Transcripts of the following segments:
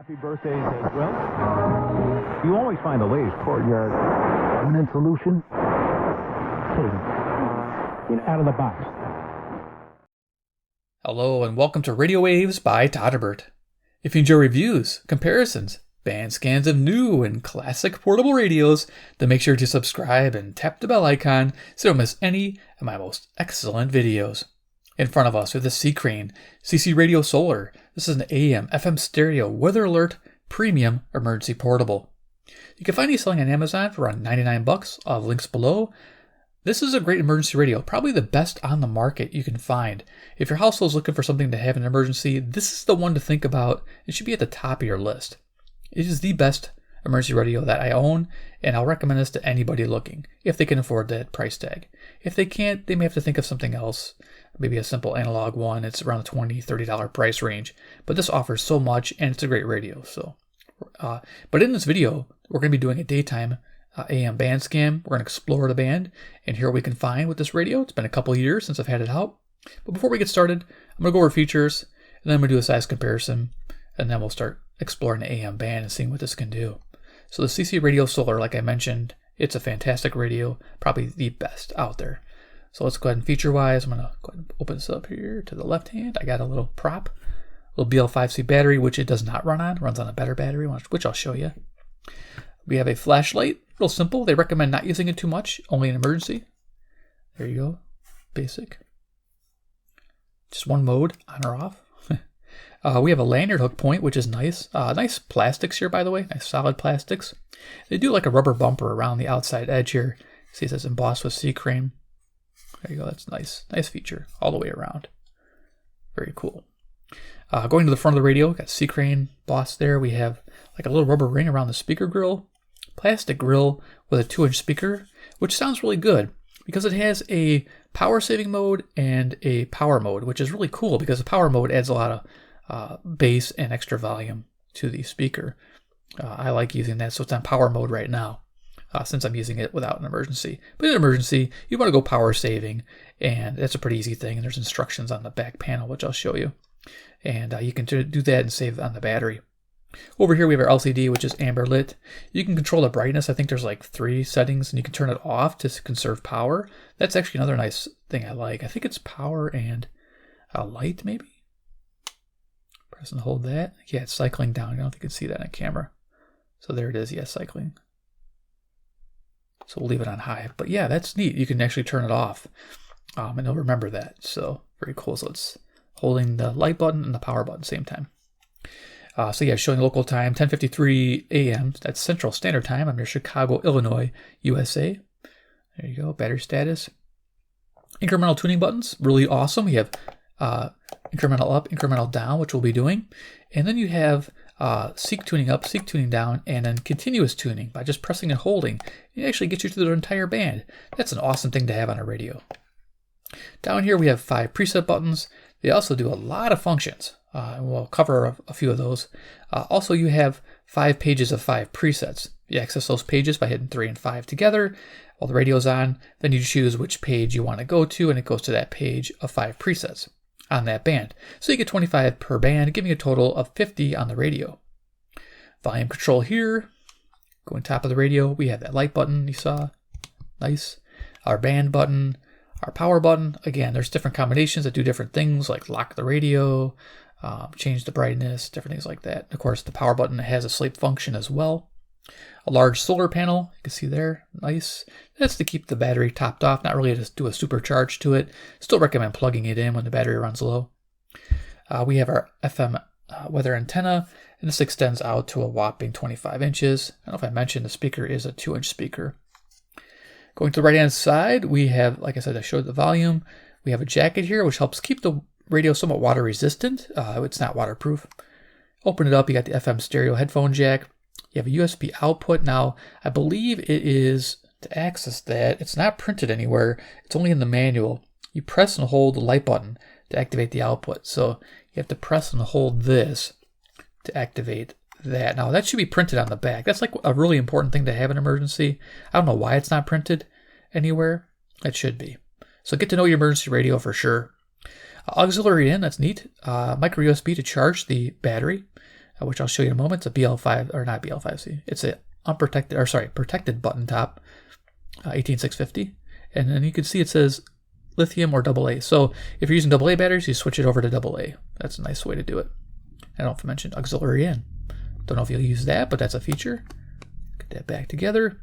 Happy birthdays as well. You always find the latest courtyard permanent solution. Out of the box. Hello and welcome to Radio Waves by Todderbert. If you enjoy reviews, comparisons, band scans of new and classic portable radios, then make sure to subscribe and tap the bell icon so you don't miss any of my most excellent videos. In front of us we have the C.Crane CC Radio Solar. This is an AM, FM stereo weather alert premium emergency portable. You can find these selling on Amazon for around $99. I'll have links below. This is a great emergency radio, probably the best on the market you can find. If your household is looking for something to have in an emergency, this is the one to think about. It should be at the top of your list. It is the best emergency radio that I own, and I'll recommend this to anybody looking, if they can afford that price tag. If they can't, they may have to think of something else. Maybe a simple analog one. It's around the $20, $30 price range. But this offers so much, and it's a great radio. But in this video, we're going to be doing a daytime AM band scan. We're going to explore the band and hear what we can find with this radio. It's been a couple years since I've had it out. But before we get started, I'm going to go over features, and then I'm going to do a size comparison, and then we'll start exploring the AM band and seeing what this can do. So the CC Radio Solar, like I mentioned, it's a fantastic radio, probably the best out there. So let's go ahead and feature-wise, I'm going to go ahead and open this up here to the left hand. I got a little prop, a little BL5C battery, which it does not run on. It runs on a better battery, which I'll show you. We have a flashlight, real simple. They recommend not using it too much, only in emergency. There you go, basic. Just one mode, on or off. We have a lanyard hook point, which is nice. Nice plastics here, by the way, nice solid plastics. They do like a rubber bumper around the outside edge here. See, it says embossed with C.Crane. There you go, that's nice. Nice feature all the way around. Very cool. Going to the front of the radio, got C.Crane boss there. We have like a little rubber ring around the speaker grill. Plastic grill with a 2-inch speaker, which sounds really good because it has a power saving mode and a power mode, which is really cool because the power mode adds a lot of bass and extra volume to the speaker. I like using that, so it's on power mode right now. Since I'm using it without an emergency. But in an emergency, you want to go power saving, and that's a pretty easy thing. And there's instructions on the back panel, which I'll show you. And you can do that and save on the battery. Over here, we have our LCD, which is amber lit. You can control the brightness. I think there's like 3 settings, and you can turn it off to conserve power. That's actually another nice thing I like. I think it's power and light, maybe? Press and hold that. Yeah, it's cycling down. I don't think you can see that on camera. So there it is, yeah, cycling. So we'll leave it on high. But yeah, that's neat. You can actually turn it off. And it'll remember that. So very cool. So it's holding the light button and the power button at the same time. So yeah, showing local time, 10:53 a.m. That's Central Standard Time. I'm near Chicago, Illinois, USA. There you go. Battery status. Incremental tuning buttons. Really awesome. We have incremental up, incremental down, which we'll be doing. And then you have seek tuning up, seek tuning down, and then continuous tuning by just pressing and holding. It actually gets you through the entire band. That's an awesome thing to have on a radio. Down here we have 5 preset buttons. They also do a lot of functions. And we'll cover a few of those. Also, you have 5 pages of 5 presets. You access those pages by hitting 3 and 5 together while the radio's on. Then you choose which page you want to go to, and it goes to that page of 5 presets on that band. So you get 25 per band, giving you a total of 50 on the radio. Volume control here. Going top of the radio, we have that light button you saw. Nice. Our band button, our power button. Again, there's different combinations that do different things, like lock the radio, change the brightness, different things like that. Of course, the power button has a sleep function as well. A large solar panel, you can see there, nice. That's to keep the battery topped off, not really to do a supercharge to it. Still recommend plugging it in when the battery runs low. We have our FM weather antenna, and this extends out to a whopping 25 inches. I don't know if I mentioned the speaker is a 2-inch speaker. Going to the right-hand side, we have, like I said, I showed the volume. We have a jacket here, which helps keep the radio somewhat water resistant. It's not waterproof. Open it up, you got the FM stereo headphone jack. You have a USB output. Now, I believe it is to access that. It's not printed anywhere. It's only in the manual. You press and hold the light button to activate the output. So you have to press and hold this to activate that. Now, that should be printed on the back. That's like a really important thing to have in an emergency. I don't know why it's not printed anywhere. It should be. So get to know your emergency radio for sure. Auxiliary in, that's neat. Micro USB to charge the battery. which I'll show you in a moment. It's a BL5, or not BL5C. It's a protected button top, 18650. And then you can see it says lithium or AA. So if you're using AA batteries, you switch it over to AA. That's a nice way to do it. I don't know if I mentioned auxiliary in. Don't know if you'll use that, but that's a feature. Get that back together.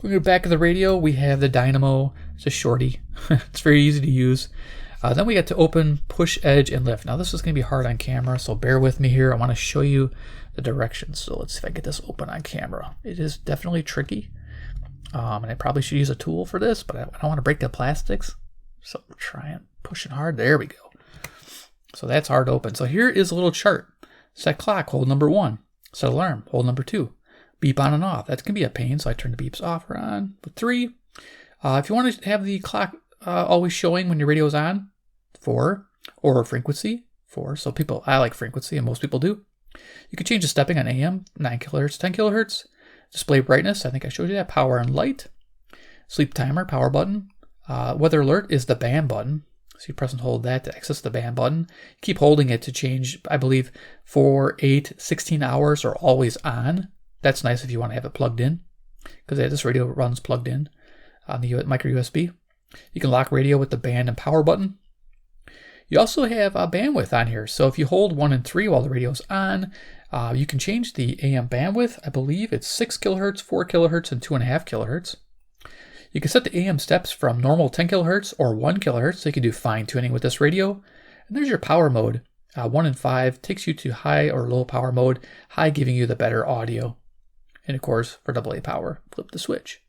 Going to go back of the radio, we have the dynamo. It's a shorty. It's very easy to use. Then we get to open, push, edge, and lift. Now this is going to be hard on camera, so bear with me here. I want to show you the directions. So let's see if I get this open on camera. It is definitely tricky. And I probably should use a tool for this, but I don't want to break the plastics. So we're trying, pushing hard. There we go. So that's hard to open. So here is a little chart. Set clock, hold number 1. Set alarm, hold number 2. Beep on and off. That can be a pain, so I turn the beeps off or on. But 3, if you want to have the clock always showing when your radio is on, 4, or frequency, 4. So I like frequency, and most people do. You can change the stepping on AM, 9 kilohertz, 10 kilohertz. Display brightness, I think I showed you that. Power and light. Sleep timer, power button. Weather alert is the band button. So you press and hold that to access the band button. Keep holding it to change, I believe, 4, 8, 16 hours or always on. That's nice if you want to have it plugged in, because this radio runs plugged in on the micro USB. You can lock radio with the band and power button. You also have a bandwidth on here. So if you hold 1 and 3 while the radio is on, you can change the AM bandwidth. I believe it's 6 kilohertz, 4 kilohertz, and 2.5 kilohertz. You can set the AM steps from normal 10 kilohertz or 1 kilohertz, so you can do fine tuning with this radio. And there's your power mode. 1 and 5 takes you to high or low power mode, high giving you the better audio. And of course, for AA power, flip the switch.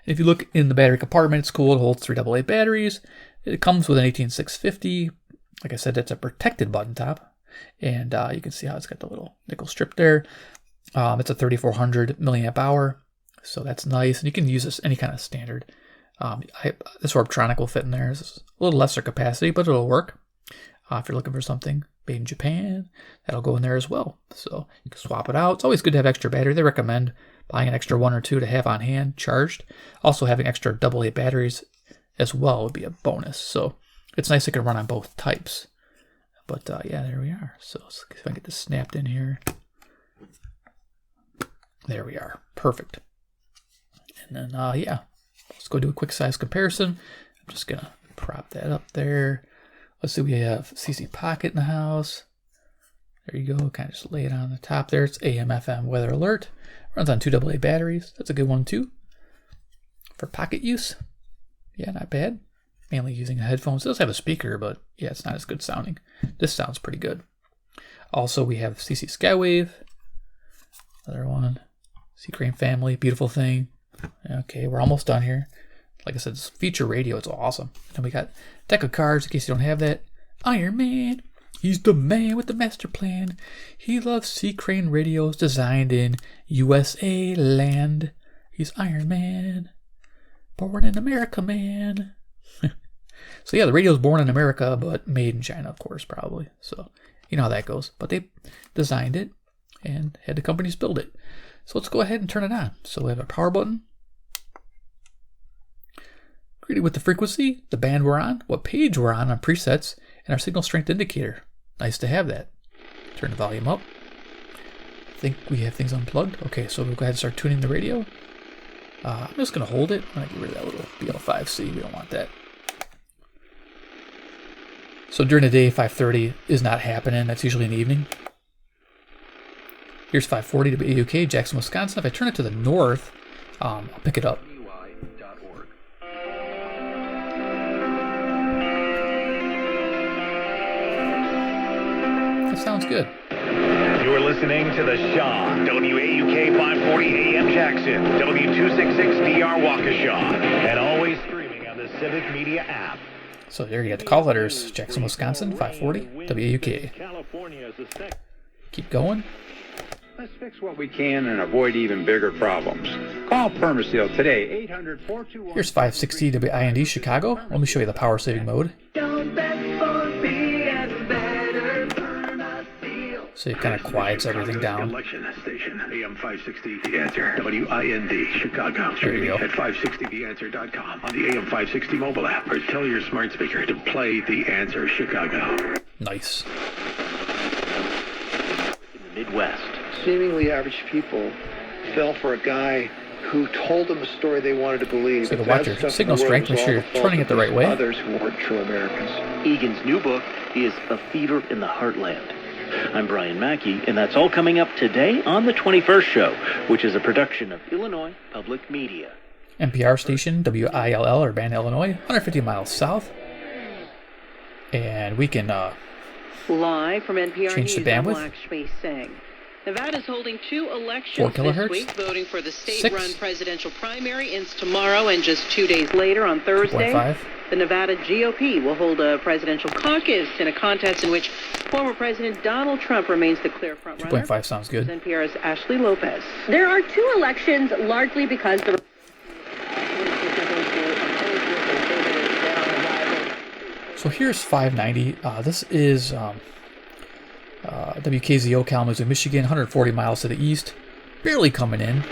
And if you look in the battery compartment, it's cool. It holds 3 AA batteries. It comes with an 18650. Like I said, that's a protected button top. And you can see how it's got the little nickel strip there. It's a 3400 milliamp hour. So that's nice. And you can use this any kind of standard. This Orbtronic will fit in there. It's a little lesser capacity, but it'll work. If you're looking for something made in Japan, that'll go in there as well. So you can swap it out. It's always good to have extra battery. They recommend buying an extra 1 or 2 to have on hand charged. Also having extra AA batteries as well would be a bonus. So it's nice it can run on both types. But yeah, there we are. So let's see if I can get this snapped in here. There we are. Perfect. And then, yeah, let's go do a quick size comparison. I'm just going to prop that up there. Let's see, we have CC Pocket in the house. There you go. Kind of just lay it on the top there. It's AM, FM weather alert. Runs on 2 AA batteries. That's a good one, too. For pocket use. Yeah, not bad. Mainly using headphones. It does have a speaker, but yeah, it's not as good sounding. This sounds pretty good. Also, we have CC Skywave. Another one. C.Crane family. Beautiful thing. Okay, we're almost done here. Like I said, this feature radio, it's awesome. And we got deck of cards in case you don't have that. Iron Man. He's the man with the master plan. He loves C.Crane radios designed in USA land. He's Iron Man. Born in America, man. So yeah, the radio's born in America, but made in China, of course, probably. So you know how that goes. But they designed it and had the companies build it. So let's go ahead and turn it on. So we have a power button. Greeted with the frequency, the band we're on, what page we're on presets, and our signal strength indicator. Nice to have that. Turn the volume up. I think we have things unplugged. Okay, so we'll go ahead and start tuning the radio. I'm just going to hold it. I'm going to get rid of that little BL5C. We don't want that. So during the day, 5:30 is not happening. That's usually in the evening. Here's 540 to AUK, Jackson, Wisconsin. If I turn it to the north, I'll pick it up. That sounds good. You're listening to The Shaw, WAUK 540 AM Jackson, W266DR Waukesha, and always streaming on the Civic Media app. So there you got the call letters, Jackson, Wisconsin, 540, WAUK. Keep going. Let's fix what we can and avoid even bigger problems. Call Permaseal today, 800-421... Here's 560 WIND, Chicago. Let me show you the power saving mode. So it kind of quiets everything down. Election station, AM 560 The Answer, WIND, Chicago. Streaming at 560theanswer.com on the AM 560 mobile app, or tell your smart speaker to play The Answer Chicago. Nice. In the Midwest. Seemingly average people fell for a guy who told them a story they wanted to believe. So to watch your signal strength, make sure you're turning it the right way. Others who weren't true Americans. Egan's new book is A Fever in the Heartland. I'm Brian Mackey, and that's all coming up today on The 21st Show, which is a production of Illinois Public Media. NPR station, WILL, Urbana, Illinois, 150 miles south. And we can live from NPR change the News, I'm bandwidth. Lakshmi Singh. Nevada's holding 2 elections 4 this kilohertz. week. Voting for the 6. state-run presidential primary ends tomorrow, and just 2 days later, on Thursday, 2.5. the Nevada GOP will hold a presidential caucus in a contest in which former President Donald Trump remains the clear frontrunner. 2.5 sounds good. NPR's Ashley Lopez. There are 2 elections largely because the So here's 590. This is WKZO Kalamazoo, Michigan, 140 miles to the east. Barely coming in,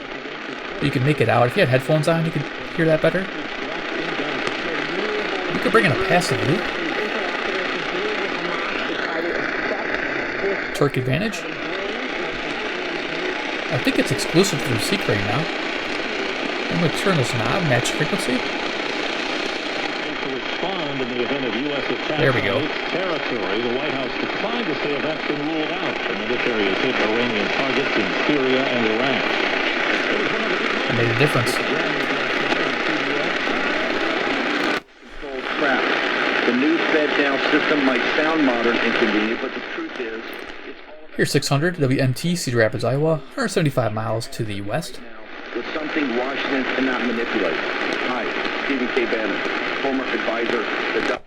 but you can make it out. If you had headphones on, you could hear that better. You could bring in a passive loop. Terk Advantage. I think it's exclusive through C.Crane now. I'm going to turn this knob, match frequency. There we go. Territory, the White House declined to say if that's been ruled out. The military has hit Iranian targets in Syria and Iraq. It made a difference. Crap. The new fed-down system might sound modern and convenient, but the truth is, it's all Here's 600, WNT, Cedar Rapids, Iowa, 175 miles to the west. with something Washington cannot manipulate. Hi, Stephen K. Bannon, former advisor to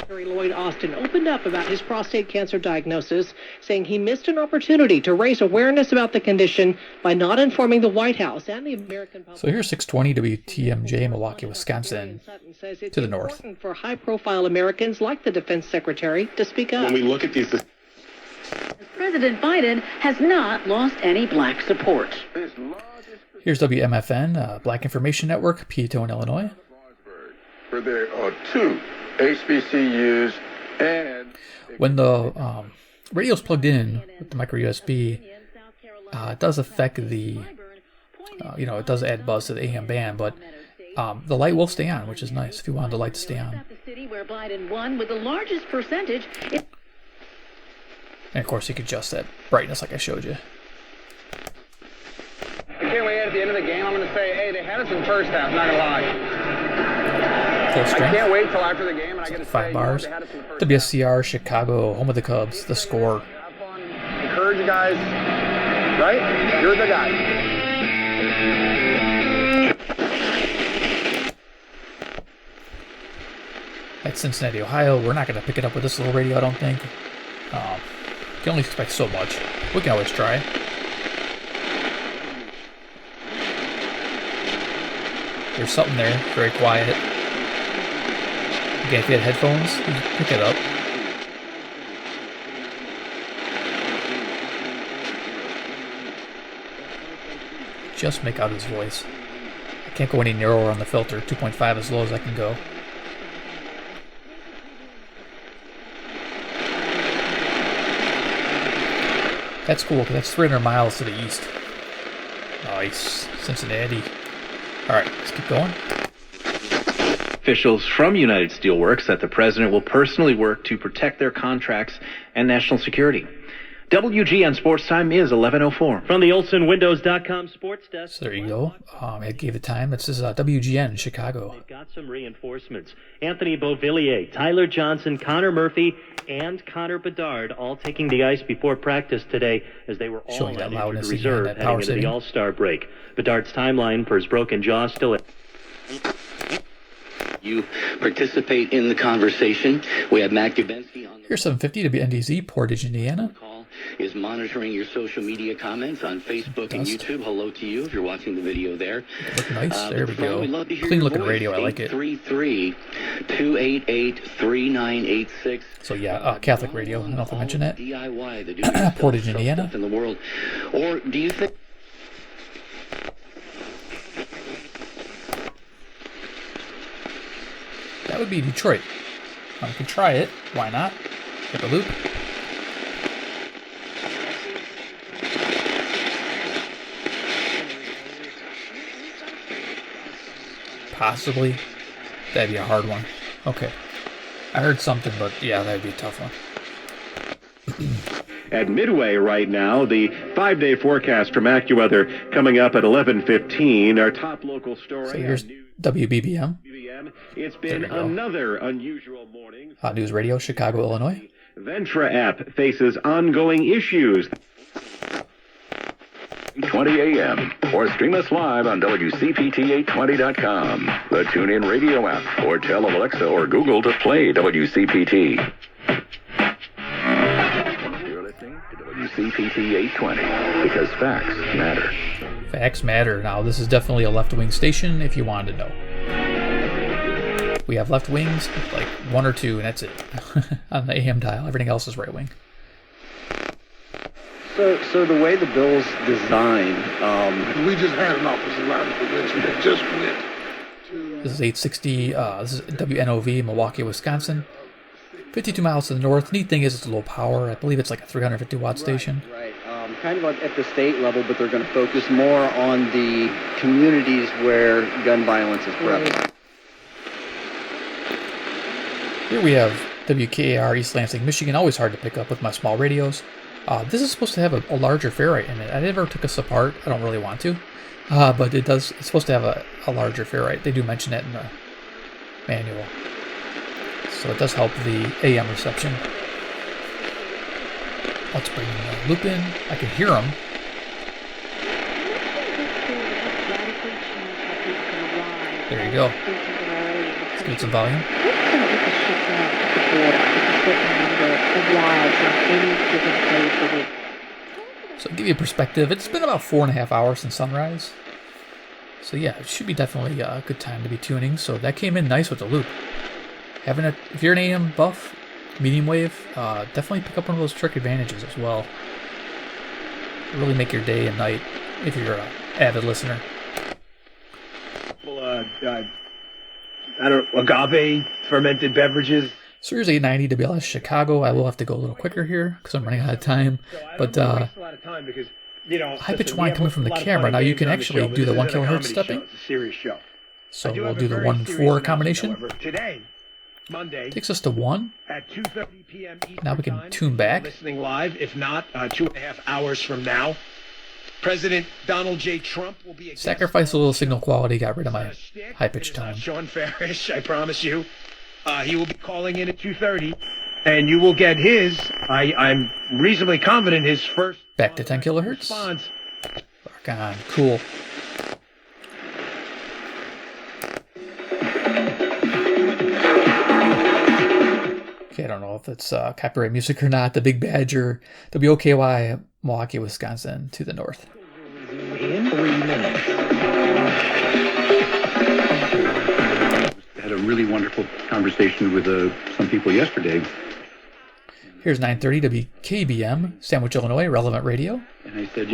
Lloyd Austin opened up about his prostate cancer diagnosis, saying he missed an opportunity to raise awareness about the condition by not informing the White House and the American public. So here's 620 WTMJ, Milwaukee, Wisconsin, to the north. It's important for high-profile Americans like the defense secretary to speak up. When we look at these... President Biden has not lost any black support. Here's WMFN, Black Information Network, Peatone, Illinois. Where there are 2 HBCUs and... When the radio's plugged in with the micro USB, it does affect the, it does add buzz to the AM band, but the light will stay on, which is nice if you wanted the light to stay on. The city where Biden won with the largest percentage. And of course, you can adjust that brightness like I showed you. I can't wait at the end of the game. I'm going to say, hey, they had us in the first half, not going to lie. Full strength. I can't wait till after the game and I get to 5 say, bars. they had us in the first WSCR, Chicago, home of the Cubs, the score. half. Have fun. Encourage the guys, right? You're the guy. At Cincinnati, Ohio, we're not going to pick it up with this little radio, I don't think. You can only expect so much. We can always try. There's something there, very quiet. Again, if you had headphones, you can pick it up. Just make out his voice. I can't go any narrower on the filter. 2.5 as low as I can go. That's cool, because that's 300 miles to the east. Nice. Cincinnati. Alright, let's keep going. officials from United Steelworks that the president will personally work to protect their contracts and national security. WGN Sports Time is 11:04. From the OlsonWindows.com sports desk. So there you go. I gave the time. This is WGN Chicago. They've got some reinforcements. Anthony Beauvillier, Tyler Johnson, Connor Murphy, and Connor Bedard all taking the ice before practice today as they were all Showing that on loudness injured again, reserve that heading power into setting. the All-Star break. Bedard's timeline for his broken jaw still at... You participate in the conversation. We have Matt Gubensky on Here's 750 WNDZ, Portage, Indiana. call, is monitoring your social media comments on Facebook and YouTube. Hello to you if you're watching the video there. Look nice. There we go. We'd love to hear Clean your looking voice. radio. I like it. 833-288-3986. So yeah, Catholic radio. I don't know if I mentioned that. DIY, the Portage, Indiana. stuff in the world. Or do you think... That would be Detroit. I can try it. Why not? Hit the loop. possibly. That'd be a hard one. Okay. I heard something, but yeah, that'd be a tough one. At Midway right now, the 5-day forecast from AccuWeather coming up at 11:15. Our top local story. So here's WBBM. It's been another unusual morning. Hot News Radio, Chicago, Illinois. Ventra app faces ongoing issues. 20 a.m. or stream us live on WCPT820.com, the TuneIn Radio app, or tell Alexa or Google to play WCPT. You're listening to WCPT 820 because facts matter. Facts matter. Now, this is definitely a left-wing station if you wanted to know. We have left wings, like one or two, and that's it. On the AM dial, everything else is right wing. So the way the bill's designed, we just had an officer line convention that just went to... This is 860, this is WNOV, Milwaukee, Wisconsin. 52 miles to the north. Neat thing is it's low power. I believe it's like a 350 watt station. Right. Kind of at the state level, but they're going to focus more on the communities where gun violence is prevalent. Here we have WKAR East Lansing, Michigan. Always hard to pick up with my small radios. This is supposed to have a larger ferrite in it. I never took this apart. I don't really want to. But it does. It's supposed to have a larger ferrite. They do mention that in the manual. So it does help the AM reception. Let's bring the loop in. I can hear them. There you go. Let's give it some volume. So to give you a perspective, it's been about 4.5 hours since sunrise. So yeah, it should be definitely a good time to be tuning. So that came in nice with the loop. If you're an AM buff, medium wave, definitely pick up one of those Terk Advantages as well. Really make your day and night if you're an avid listener. Well, agave fermented beverages. So here's 890 WLS Chicago. I will have to go a little quicker here because I'm running out of time. But high pitch whine coming from the camera. Now you can actually do the 1 kilohertz stepping. It's a serious show. So we'll do the 1-4 combination. Today, Monday, takes us to 1. At 2:30 p.m. Now we can tune back. Listening live, if not 2.5 hours from now. President Donald J. Trump will be sacrifice a little signal quality, got rid of my high-pitched tone. Sean Farish, I promise you. He will be calling in at 2:30, and you will get his, I'm reasonably confident, his first... Back to 10 kilohertz? Response. Rock on. Cool. Okay, I don't know if it's copyright music or not. The Big Badger, WOKY, Milwaukee, Wisconsin, to the north. In 3 minutes. Had a really wonderful conversation with some people yesterday. Here's 930 WKBM, Sandwich, Illinois, Relevant Radio. And I said,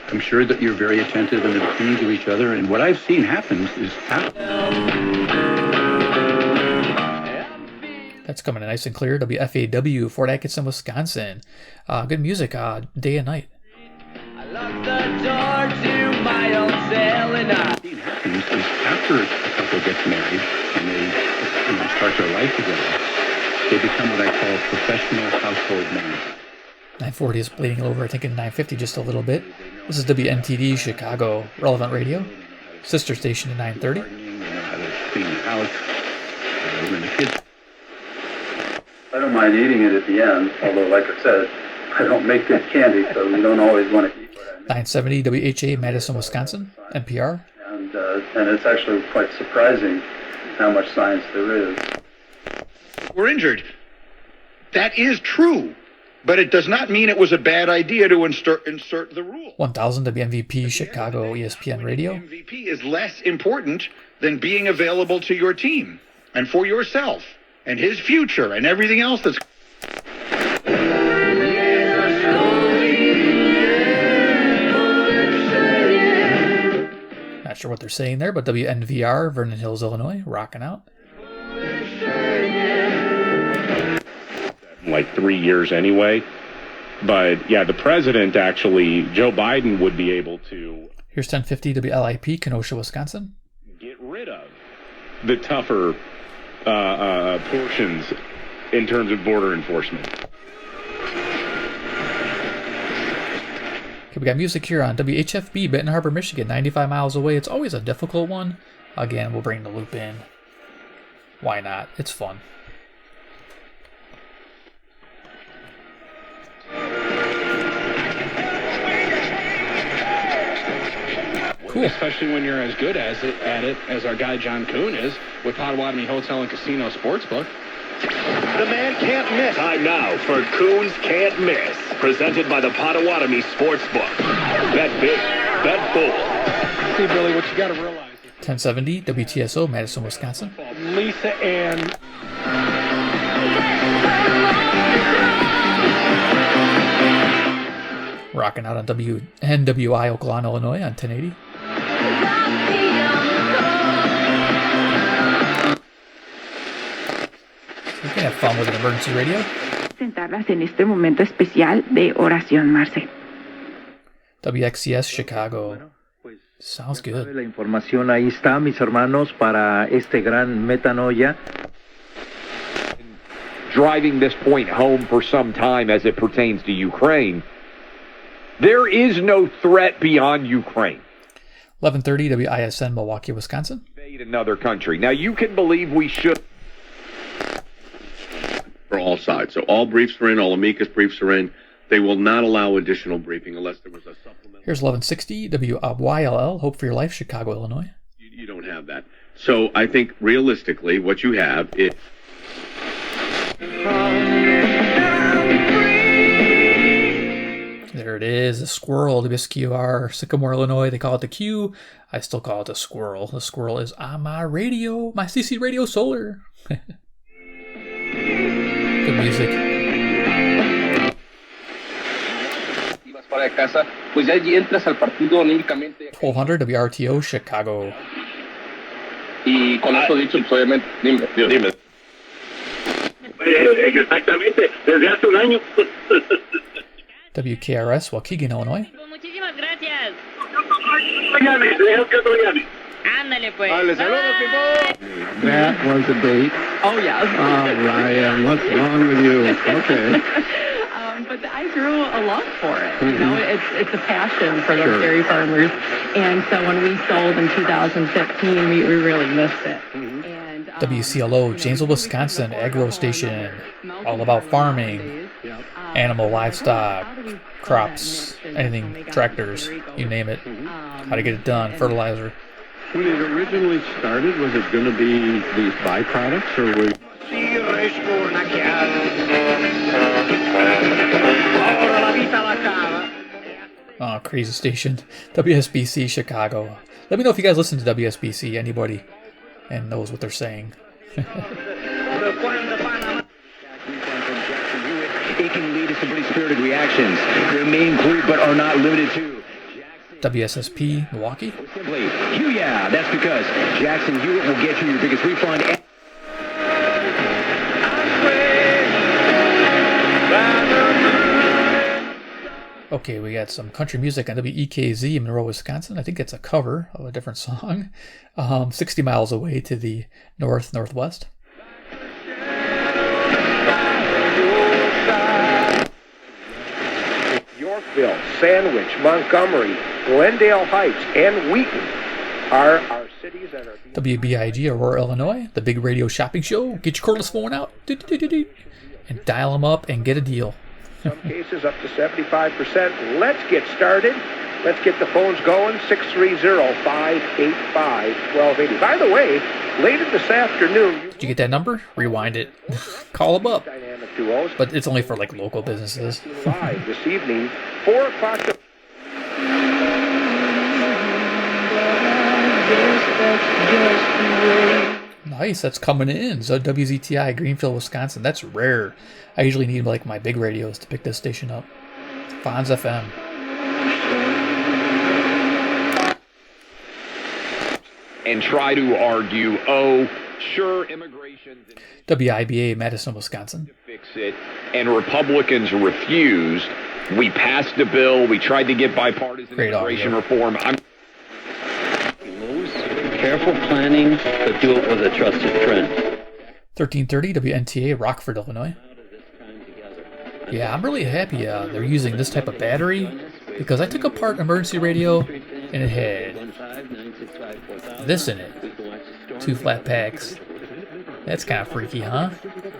I'm sure that you're very attentive and attuned to each other, and what I've seen happens is That's coming in nice and clear. WFAW, Fort Atkinson, Wisconsin. Good music, day and night. I locked the door to my own cell and what happens is after a couple gets married and they start their life together, they become what I call professional household men. 940 is bleeding over, I think, in 950 just a little bit. This is WNTD, Chicago, Relevant Radio. Sister station at 930. They know how to clean the house. When the kids... I don't mind eating it at the end, although, like I said, I don't make good candy, so you don't always want to eat what I make. 970 WHA, Madison, Wisconsin, NPR. And it's actually quite surprising how much science there is. We're injured. That is true, but it does not mean it was a bad idea to insert the rule. 1000 WMVP, Chicago, ESPN Radio. MVP is less important than being available to your team and for yourself and his future and everything else that's... Not sure what they're saying there, but WNVR, Vernon Hills, Illinois, rocking out. Like 3 years anyway. But yeah, the president actually, Joe Biden, would be able to... Here's 1050 WLIP, Kenosha, Wisconsin. Get rid of the tougher portions in terms of border enforcement. Okay, we got music here on WHFB, Benton Harbor, Michigan, 95 miles away. It's always a difficult one. Again, we'll bring the loop in. Why not? It's fun. Cool. Especially when you're as good at it as our guy John Kuhn is with Potawatomi Hotel and Casino Sportsbook. The man can't miss. Time now for Coons Can't Miss. Presented by the Potawatomi Sportsbook. Bet big, bet full. See, Billy, what you got to realize. 1070 WTSO, Madison, Wisconsin. Lisa Ann. Rocking out on NWI, Oakland, Illinois on 1080. We can have fun with an emergency radio. Presentarlas en este momento especial de oración, Marce. WXCS Chicago. Sounds good. La información ahí está, mis hermanos, para este gran metanoia. Driving this point home for some time as it pertains to Ukraine. There is no threat beyond Ukraine. 1130 WISN, Milwaukee, Wisconsin. Invade another country. Now, you can believe we should. For all sides. So all briefs are in, all amicus briefs are in. They will not allow additional briefing unless there was a supplemental. Here's 1160 WYLL, Hope for Your Life, Chicago, Illinois. You don't have that. So I think realistically what you have is... There it is, a squirrel, WSQR, Sycamore, Illinois. They call it the Q. I still call it a squirrel. The squirrel is on my radio, my CC Radio Solar. Good music. 1200 WRTO, Chicago. Y con esto dicho, pues obviamente, dime. Exactamente, desde hace un año. WKRS, Waukegan, Illinois. Muchísimas gracias. Ándale, pues. That was a date. Oh, yes. Oh, Ryan, what's wrong with you? Okay. But I grew a love for it. You know, it's a passion for those dairy farmers. And so when we sold in 2015, we really missed it. And WCLO, Janesville, Wisconsin, Agro Station. All about farming, animal, livestock, crops, anything, tractors, you name it. How to get it done, fertilizer. When it originally started, was it going to be these byproducts, or was... Oh, crazy station. WSBC Chicago. Let me know if you guys listen to WSBC, anybody, and knows what they're saying. It can lead to some pretty spirited reactions. They may include but are not limited to WSSP Milwaukee. Simply, yeah, that's because Jackson Hewitt will get you your biggest refund. Okay, we got some country music on WEKZ in Monroe, Wisconsin. I think it's a cover of a different song. 60 miles away to the northwest. Yorkville, Sandwich, Montgomery, Glendale Heights, and Wheaton are our cities that are... WBIG, Aurora, Illinois. The big radio shopping show. Get your cordless phone out and dial them up and get a deal. Some cases up to 75%. Let's get started. Let's get the phones going. 630-585-1280. By the way, later this afternoon... Did you get that number? Rewind it. Call them up. But it's only for like local businesses. Live this evening, 4 o'clock to... Nice, that's coming in. So WZTI, Greenfield, Wisconsin. That's rare. I usually need like my big radios to pick this station up. Fonz FM. And try to argue, oh, sure, immigration... WIBA, Madison, Wisconsin. ...to fix it, and Republicans refused. We passed a bill. We tried to get bipartisan immigration reform. Careful planning, but do it with a trusted friend. 1330 WNTA, Rockford, Illinois. Yeah, I'm really happy they're using this type of battery because I took apart an emergency radio and it had this in it. 2 flat packs. That's kind of freaky, huh?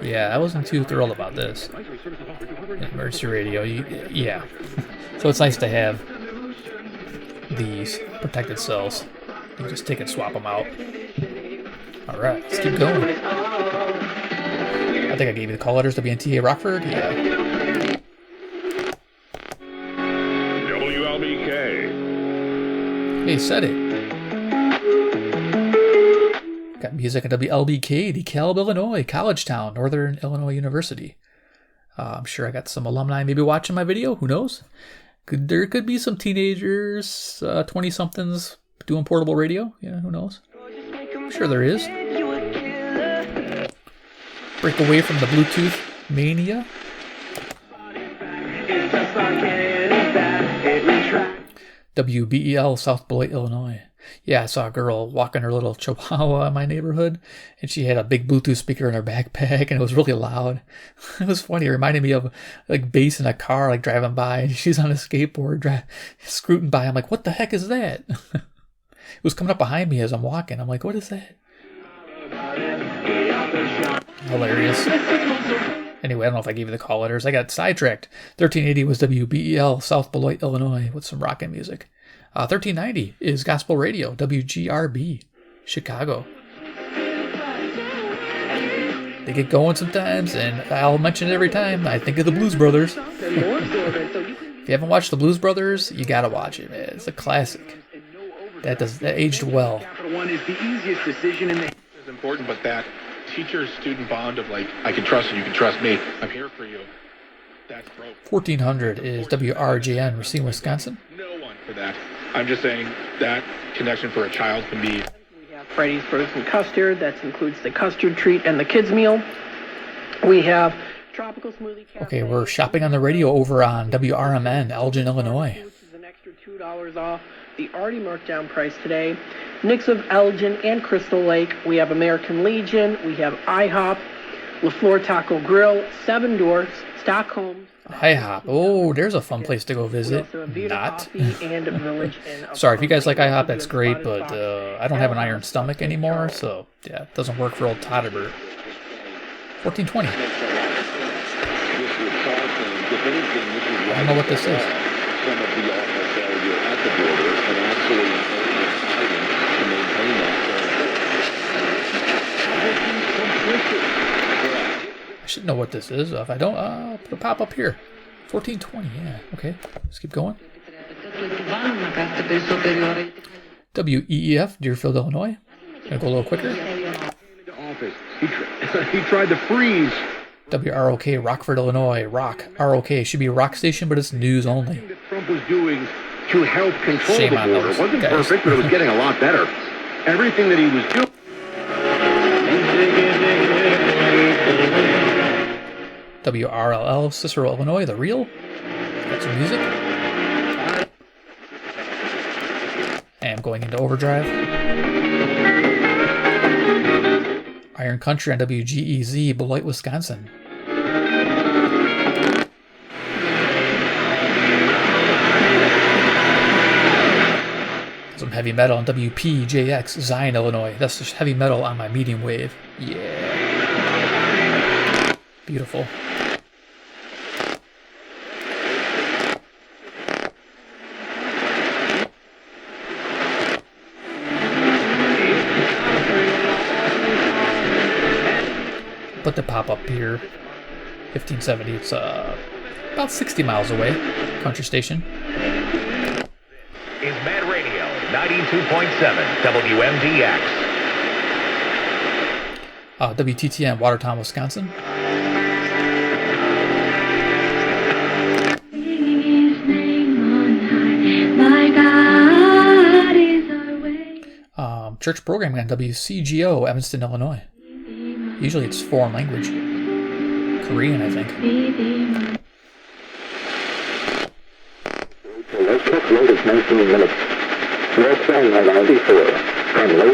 Yeah, I wasn't too thrilled about this. Emergency radio, yeah. So it's nice to have these protected cells. You can just take and swap them out. Alright, let's keep going. I think I gave you the call letters, WNTA Rockford. Yeah. WLBK. Hey, said it. Got music at WLBK, DeKalb, Illinois, College Town, Northern Illinois University. I'm sure I got some alumni maybe watching my video. Who knows? There could be some teenagers, 20-somethings doing portable radio. Yeah, who knows? I'm sure there is. Break away from the Bluetooth mania. WBEL, South Beloit, Illinois. Yeah, I saw a girl walking her little chihuahua in my neighborhood, and she had a big Bluetooth speaker in her backpack, and it was really loud. It was funny. It reminded me of like bass in a car, like driving by, and she's on a skateboard, scooting by. I'm like, what the heck is that? It was coming up behind me as I'm walking. I'm like, what is that? Hilarious. Anyway, I don't know if I gave you the call letters. I got sidetracked. 1380 was WBEL, South Beloit, Illinois, with some rockin' music. 1390 is Gospel Radio, WGRB, Chicago. They get going sometimes, and I'll mention it every time. I think of the Blues Brothers. If you haven't watched the Blues Brothers, you gotta watch it, man. It's a classic. That aged well. Capital One is the easiest decision in the... It's important, but that teacher-student bond of like, I can trust you, you can trust me, I'm here for you. That's broke. 1400 is WRJN, Racine, Wisconsin. No one for that. I'm just saying that connection for a child can be... We have Freddy's Frozen Custard. That includes the custard treat and the kids' meal. We have Tropical Smoothie Cafe. Okay, we're shopping on the radio over on WRMN, Elgin, Illinois. Which is an extra $2 off the already marked down price today. Mix of Elgin and Crystal Lake. We have American Legion. We have IHOP, LaFleur Taco Grill, Seven Dwarfs, Stockholm. IHOP. Oh, there's a fun place to go visit. Not. And Village Sorry, if you guys like IHOP, that's great, but I don't have an iron stomach anymore, so yeah, it doesn't work for old Todderbert. 1420. I don't know what this is. I should know what this is. If I don't, I'll put a pop up here. 1420, yeah. Okay, let's keep going. WEEF, Deerfield, Illinois. Gonna go a little quicker. He tried to freeze. WROK, Rockford, Illinois. Rock. ROK. Should be a rock station, but it's news only. Trump was doing to help control Shame the on border those wasn't guys. perfect, but it was getting a lot better. Everything that he was doing. WRLL, Cicero, Illinois. The Real. Got some music. I am going into overdrive. Iron Country on WGEZ, Beloit, Wisconsin. Some heavy metal on WPJX, Zion, Illinois. That's just heavy metal on my medium wave. Yeah. Beautiful. Put the pop up here. 1570. It's about 60 miles away. Country station. Is Mad Radio 92.7 WMDX. WTTN, Watertown, Wisconsin. Church programming on WCGO, Evanston, Illinois. Usually it's foreign language. Korean, I think. Let's load is 19 minutes. From Lake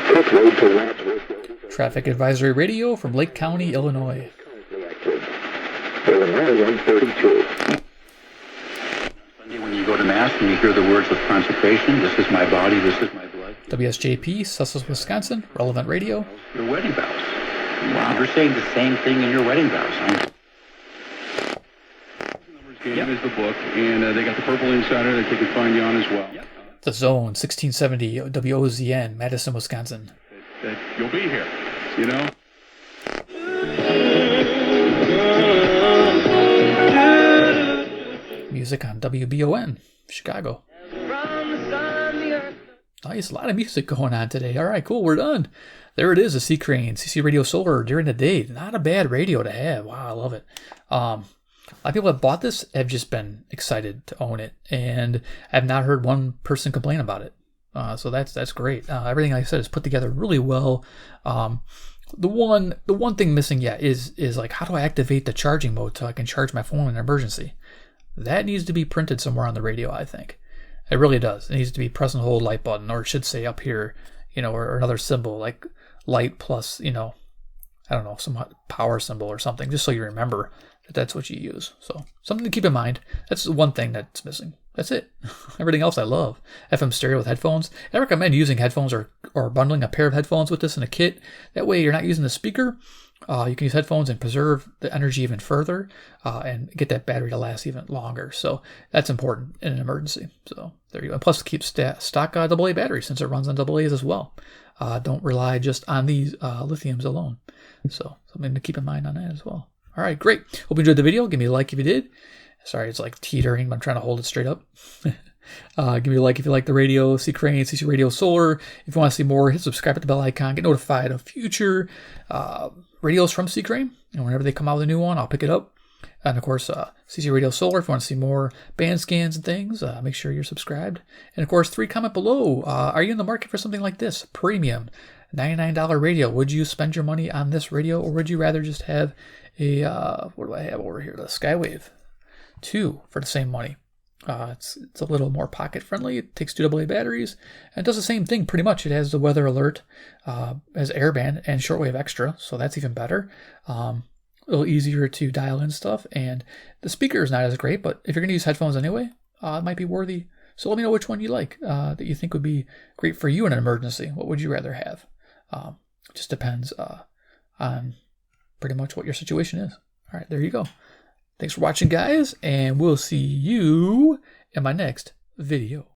Cook Road to Wadsworth. Traffic Advisory Radio from Lake County, Illinois. Illinois 132. Sunday when you go to Mass and you hear the words of consecration, this is my body, this is my blood. WSJP, Sussex, Wisconsin, Relevant Radio. Your wedding vows. Wow. You're saying the same thing in your wedding vows. Game is the book, and they got the purple insider that they can find you on as well. The Zone, 1670 WOZN, Madison, Wisconsin. That you'll be here, you know? Music on WBON, Chicago. Nice, a lot of music going on today. All right, cool, we're done. There it is, the C.Crane, CC Radio Solar during the day. Not a bad radio to have. Wow, I love it. A lot of people that bought this have just been excited to own it, and I've not heard one person complain about it. So that's great. Everything like I said is put together really well. The one thing missing yet is like, how do I activate the charging mode so I can charge my phone in an emergency? That needs to be printed somewhere on the radio, I think. It really does. It needs to be press and hold light button, or it should say up here, or another symbol like light plus, I don't know, some power symbol or something, just so you remember that that's what you use. So something to keep in mind. That's the one thing that's missing. That's it. Everything else I love. FM stereo with headphones. I recommend using headphones or bundling a pair of headphones with this in a kit. That way you're not using the speaker. You can use headphones and preserve the energy even further and get that battery to last even longer. So that's important in an emergency. So there you go. And plus, keep stock AA battery since it runs on AA's as well. Don't rely just on these lithiums alone. So something to keep in mind on that as well. All right, great. Hope you enjoyed the video. Give me a like if you did. Sorry, it's like teetering, but I'm trying to hold it straight up. Give me a like if you like the radio, C.Crane, CC Radio Solar. If you want to see more, hit subscribe at the bell icon. Get notified of future radios from C.Crane. And whenever they come out with a new one, I'll pick it up. And of course, CC Radio Solar, if you want to see more band scans and things, make sure you're subscribed. And of course, comment below. Are you in the market for something like this? Premium, $99 radio. Would you spend your money on this radio, or would you rather just have a, what do I have over here? The Skywave 2 for the same money. It's a little more pocket friendly. It takes 2 AA batteries and does the same thing pretty much. It has the weather alert, has airband and shortwave extra, so that's even better. A little easier to dial in stuff, and the speaker is not as great, but if you're going to use headphones anyway, it might be worthy. So let me know which one you like, that you think would be great for you in an emergency. What would you rather have? It just depends on pretty much what your situation is. All right, there you go. Thanks for watching, guys, and we'll see you in my next video.